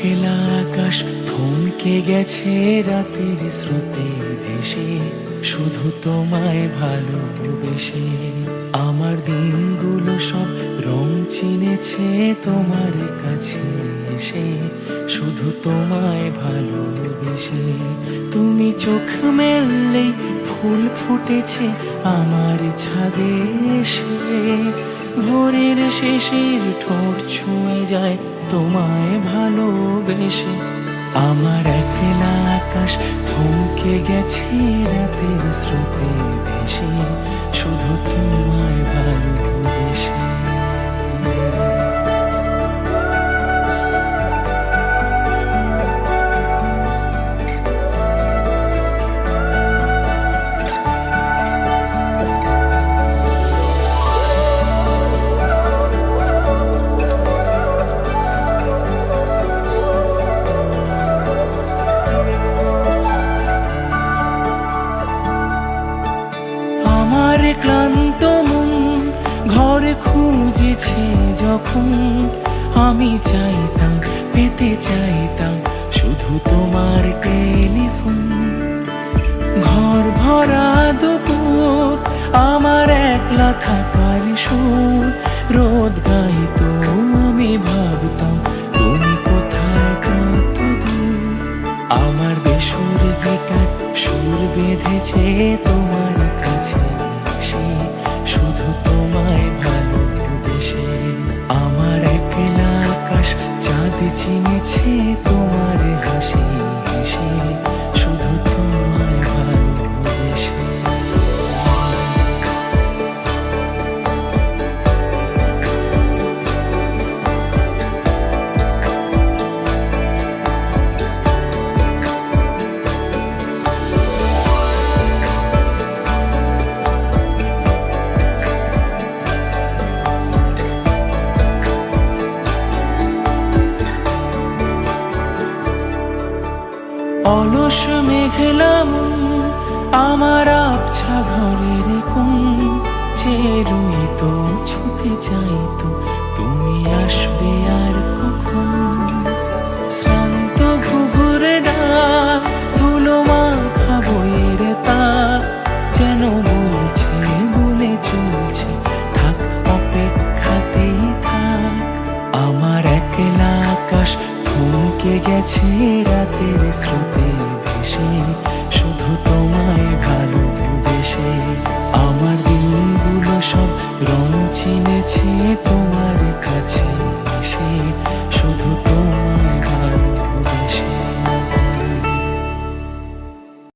একলা আকাশ থমকে গেছে রাতের স্রোতে ভেসে, শুধু তোমায় ভালোবেসে। আমার দিনগুলো সব রং চিনেছে তোমার কাছে এসে, শুধু তোমায় ভালোবেসে। তুমি চোখ মেললেই ফুল ফুটেছে আমার ছাদে এসে, ভোরের শেষের ঠোঁট ছুঁয়ে যায় তোমায় ভালোবেসে। আমার একলা আকাশ থমকে গেছে রাতের স্রোতে ভেসে, শুধু তোমায় ভালোবেসে। আমার ক্লান্ত মন ঘরে খুঁজেছে যখন, আমি চাইতাম পেতে চাইতাম শুধু তোমার টেলিফোন। ঘর ভরা দুপুর আমার একলা থাকার সুর, রোদ গাইতো আমি ভাবতাম তুমি কোথায় কত দূর। আমার বেসুর গিটার সুর বেঁধেছে তোমার কাছে এসে, শুধু তোমায় ভালোবেসে। আমার একলা আকাশ চাঁদ চিনেছে তোমার হাসি হেসে, শুধু তোমায় ভালোবেসে। অলস মেঘলা মন আমার আবছা ঘরের কোণ, চেয়ে রইতো ছুতে চাইতো তুমি আসবে আর কখন। শ্রান্ত ঘুঘুরে ডাক ধুলো মাখা বইয়ের তাক, যেন বলছে বলে চলছে থাক অপেক্ষাতেই থাক। আমার একলা আকাশ থমকে গেছে রাতের স্রোতে ভেসে, শুধু তোমায় ভালোবেসে। আমার দিনগুলো সব রং চিনেছে তোমার কাছে